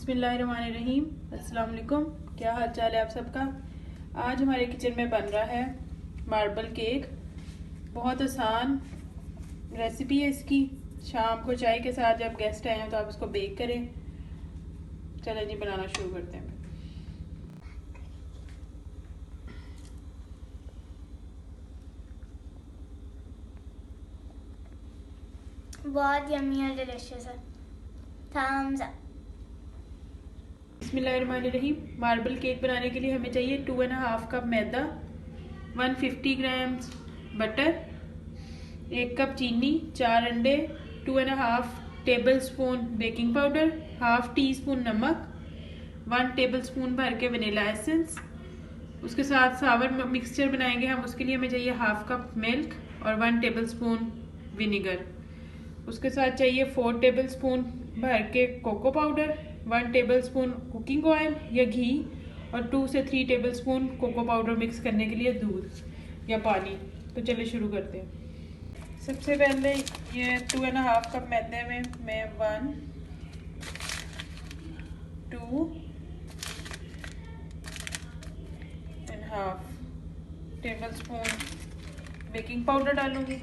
बिस्मिल्लाहिर्रहमानिर्रहीम। अस्सलाम वालेकुम। क्या हाल चाल है आप सबका। आज हमारे किचन में बन रहा है मार्बल केक। बहुत आसान रेसिपी है इसकी। शाम को चाय के साथ जब गेस्ट आए हैं तो आप इसको बेक करें। चलें जी, बनाना शुरू करते हैं। बहुत यम्मी और डिलीशियस है। Thumbs up. बिस्मिल्लाहिर्रहमानिर्रहीम। मार्बल केक बनाने के लिए हमें चाहिए 2.5 कप मैदा, 150 ग्राम बटर, 1 कप चीनी, 4 अंडे, 2.5 tablespoon baking powder, half teaspoon नमक, 1 टेबल स्पून भर के वनीला एसेंस। उसके साथ सावर मिक्सचर बनाएंगे हम। उसके लिए हमें चाहिए हाफ कप मिल्क और 1 टेबल स्पून विनीगर। उसके साथ चाहिए 4 टेबल स्पून भर के cocoa powder, 1 tablespoon cooking oil या घी और 2 से 3 tablespoon cocoa powder mix करने के लिए दूध या पानी। तो चलिए शुरू करते हैं। सबसे पहले ये 2.5 कप मैदे में मैं 1, 2.5 टेबल स्पून बेकिंग पाउडर डालूंगी,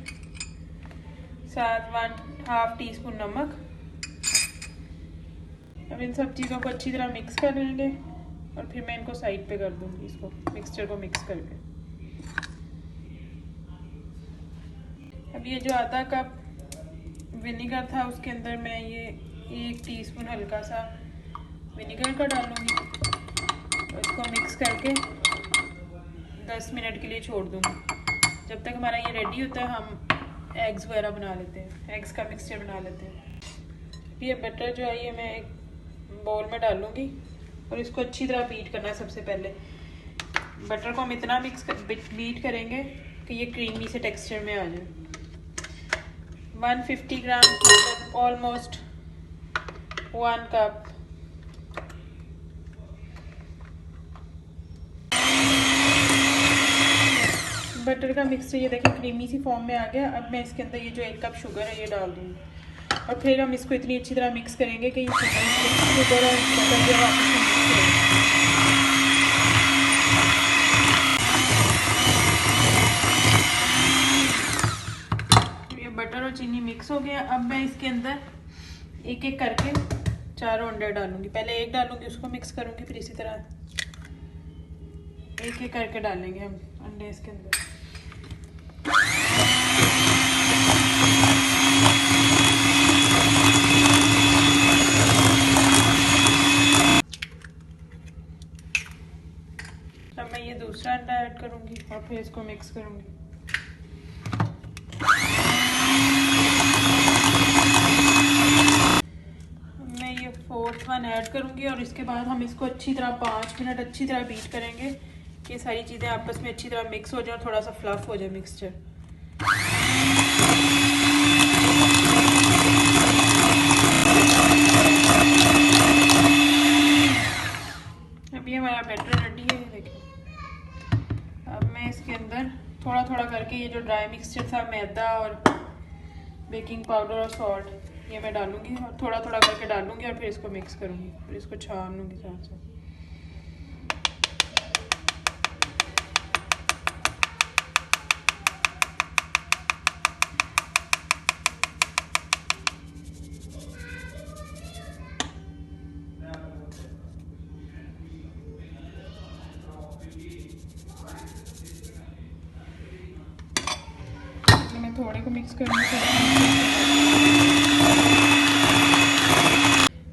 साथ 1/2 टी स्पून नमक। अब इन सब चीज़ों को अच्छी तरह मिक्स कर लेंगे और फिर मैं इनको साइड पे कर दूंगी, इसको मिक्सचर को मिक्स करके। अब ये जो आधा कप विनीगर था उसके अंदर मैं ये 1 टीस्पून हल्का सा विनीगर का डालूंगी और इसको मिक्स करके 10 मिनट के लिए छोड़ दूंगी। जब तक हमारा ये रेडी होता है हम एग्स वगैरह बना लेते हैं, एग्स का मिक्सचर बना लेते हैं। ये बटर जो है ये मैं एक बाउल में डालूंगी और इसको अच्छी तरह बीट करना है। सबसे पहले बटर को हम इतना बीट करेंगे कि ये क्रीमी से टेक्सचर में आ जाए। 150 ग्राम ऑलमोस्ट 1 कप बटर का मिक्सचर ये देखिए क्रीमी सी फॉर्म में आ गया। अब मैं इसके अंदर ये जो 1 कप शुगर है ये डाल दूँगी और फिर हम इसको इतनी अच्छी तरह मिक्स करेंगे कि ये शुगर और बटर जो आपस में मिक्स हो। ये बटर और चीनी मिक्स हो गया। अब मैं इसके अंदर एक एक करके चारों अंडे डालूंगी। पहले एक डालूंगी, उसको मिक्स करूंगी, फिर इसी तरह एक एक करके डालेंगे हम अंडे इसके अंदर। अब मैं ये दूसरा अंडा ऐड करूंगी और फिर इसको मिक्स करूंगी। मैं ये 4th वन ऐड करूंगी और इसके बाद हम इसको अच्छी तरह 5 मिनट अच्छी तरह बीट करेंगे कि ये सारी चीज़ें आपस में अच्छी तरह मिक्स हो जाए और थोड़ा सा फ्लफ हो जाए मिक्सचर। अब ये हमारा बैटर रेडी है, ये देखिए। अब मैं इसके अंदर थोड़ा थोड़ा करके ये जो ड्राई मिक्सचर था मैदा और बेकिंग पाउडर और सॉल्ट ये मैं डालूंगी और थोड़ा थोड़ा करके डालूंगी और फिर इसको मिक्स करूंगी, फिर इसको छान लूँगी साथ साथ। मैं थोड़े को मिक्स करूँगी।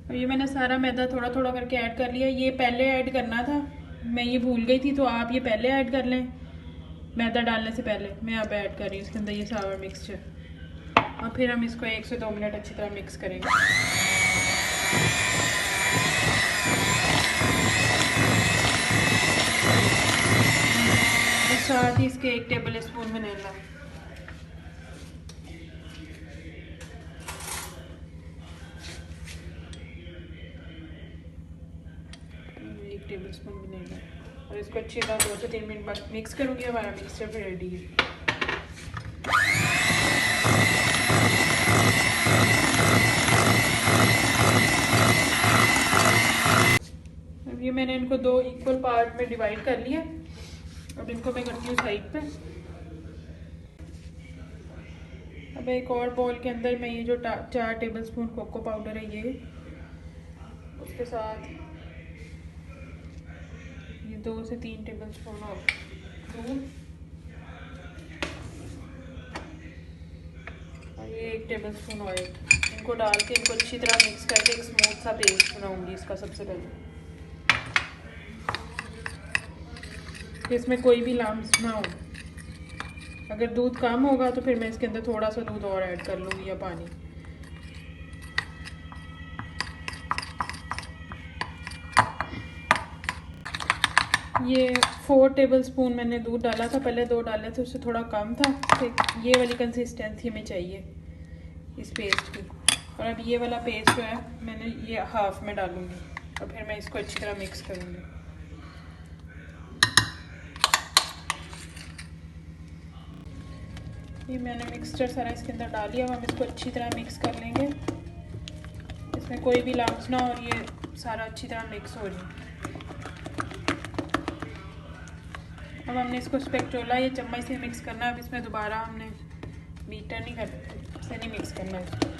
और ये मैंने सारा मैदा थोड़ा थोड़ा करके ऐड कर लिया। ये पहले ऐड करना था, मैं ये भूल गई थी, तो आप ये पहले ऐड कर लें मैदा डालने से पहले। मैं अब ऐड कर रही हूँ इसके अंदर ये सारा मिक्सचर और फिर हम इसको 1 से 2 मिनट अच्छी तरह मिक्स करेंगे। और साथ ही इसके 1 table spoon vanilla, 1 table spoon vanilla और इसको अच्छी तरह 2 से 3 मिनट बाद मिक्स करूँगी। हमारा मिक्सचर फिर रेडी है। ये मैंने इनको 2 इक्वल पार्ट में डिवाइड कर लिया। अब इनको मैं करती हूँ साइड पे। अब एक और बाउल के अंदर मैं ये जो 4 टेबलस्पून कोको पाउडर है ये, उसके साथ ये 2 से 3 टेबलस्पून दूध और ये 1 टेबलस्पून ऑयल, इनको डाल के इनको अच्छी तरह मिक्स करके एक स्मूथ सा पेस्ट बनाऊंगी इसका। सबसे पहले इसमें कोई भी लम्स ना हो। अगर दूध कम होगा तो फिर मैं इसके अंदर थोड़ा सा दूध और ऐड कर लूँगी या पानी। ये 4 टेबलस्पून मैंने दूध डाला था, पहले 2 डाले थे, उससे थोड़ा कम था। फिर ये वाली कंसिस्टेंसी हमें चाहिए इस पेस्ट की। और अब ये वाला पेस्ट जो है मैंने ये हाफ में डालूँगी और फिर मैं इसको अच्छी तरह मिक्स करूँगी। ये मैंने मिक्सचर सारा इसके अंदर डाल दिया। हम इसको अच्छी तरह मिक्स कर लेंगे, इसमें कोई भी लम्स ना और ये सारा अच्छी तरह मिक्स हो जाए। अब हमने इसको स्पैचुला या चम्मच से मिक्स करना है। अब इसमें दोबारा हमने बीटर नहीं करना, से नहीं मिक्स करना है इसको।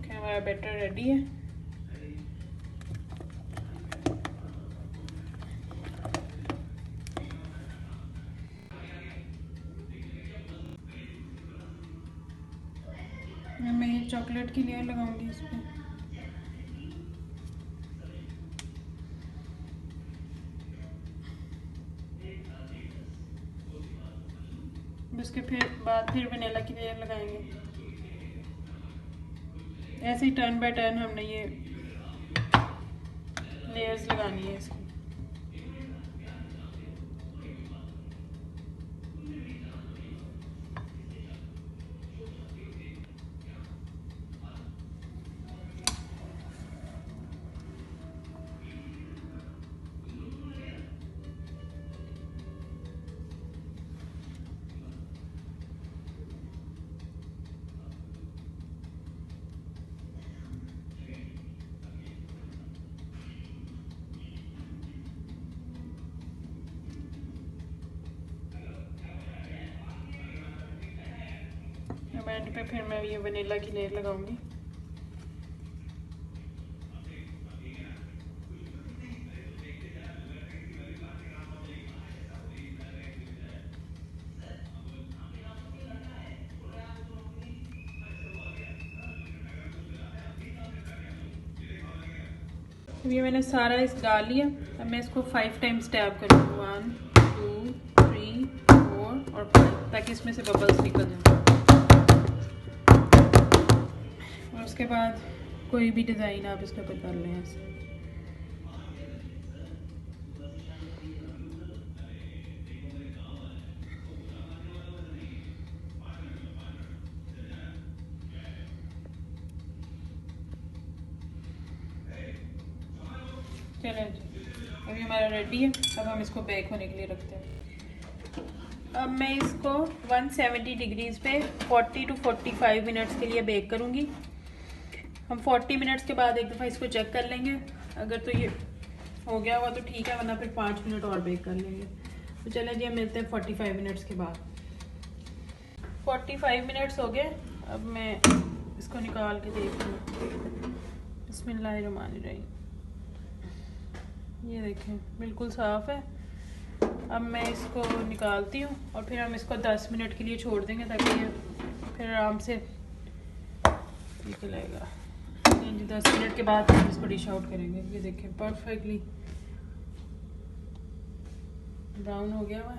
हमारा बैटर रेडी है। मैं ये चॉकलेट की लेयर लगाऊंगी इस पर। उसके बाद फिर वनीला की लेयर लगाएंगे। ऐसे ही टर्न बाय टर्न हमने ये लेयर्स लगानी है इसको। एंड पे फिर मैं ये वनीला की लेयर लगाऊंगी। ये मैंने सारा इस डाल लिया। अब मैं इसको 5 टाइम्स टैप करूँगी, 1 2 3 4 और 5, ताकि इसमें से बबल्स निकल जाए। और उसके बाद कोई भी डिज़ाइन आप इसके ऊपर कर लें ऐसे। चलें अभी हमारा रेडी है। अब हम इसको बेक होने के लिए रखते हैं। अब मैं इसको 170 डिग्रीज पे 40 to 45 मिनट्स के लिए बेक करूँगी। हम 40 मिनट्स के बाद एक दफ़ा इसको चेक कर लेंगे। अगर तो ये हो गया हुआ तो ठीक है, वरना फिर 5 मिनट और बेक कर लेंगे। तो चलें जी, हम मिलते हैं 45 मिनट्स के बाद। 45 मिनट्स हो गए। अब मैं इसको निकाल के देख लूँ। बिस्मिल्लाहिर्रहमानिर्रहीम। ये देखें बिल्कुल साफ़ है। अब मैं इसको निकालती हूँ और फिर हम इसको 10 मिनट के लिए छोड़ देंगे, ताकि ये फिर आराम से निकलेगा। 10 मिनट के बाद हम इसको डिश आउट करेंगे। ये देखें परफेक्टली ब्राउन हो गया हुआ।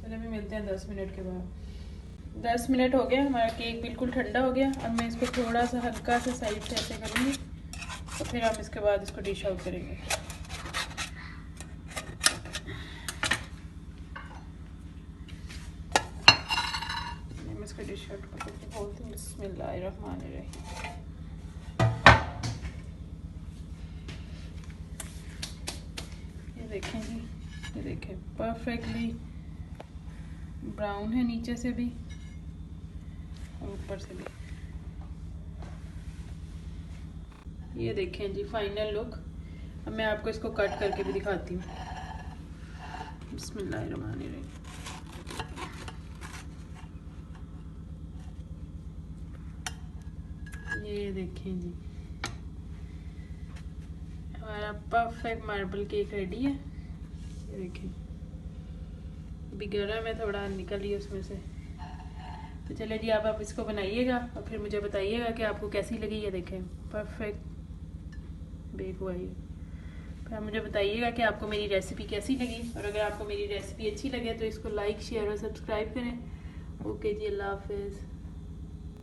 चलिए अभी मिलते हैं 10 मिनट के बाद। 10 मिनट हो गया, हमारा केक बिल्कुल ठंडा हो गया। अब मैं इसको थोड़ा सा हल्का सा साइड से ऐसे करूँगी और फिर हम इसके बाद इसको डिश आउट करेंगे। फिर इस शर्ट को करके बोलते हैं बिस्मिल्लाहिर्रहमानिर्रहीम। ये देखें जी, ये देखें परफेक्टली ब्राउन है नीचे से भी और ऊपर से भी। ये देखें जी फाइनल लुक। अब मैं आपको इसको कट करके भी दिखाती हूँ। बिस्मिल्लाहिर्रहमानिर्रहीम। ये देखें जी हमारा परफेक्ट मार्बल केक रेडी है। ये देखें अभी गर्म है, थोड़ा निकल ही उसमें से। तो चले जी आप इसको बनाइएगा और फिर मुझे बताइएगा कि आपको कैसी लगी। ये देखें परफेक्ट बेक हुआ ये। फिर आप मुझे बताइएगा कि आपको मेरी रेसिपी कैसी लगी, और अगर आपको मेरी रेसिपी अच्छी लगे तो इसको लाइक शेयर और सब्सक्राइब करें। ओके जी, अल्लाह हाफिज़।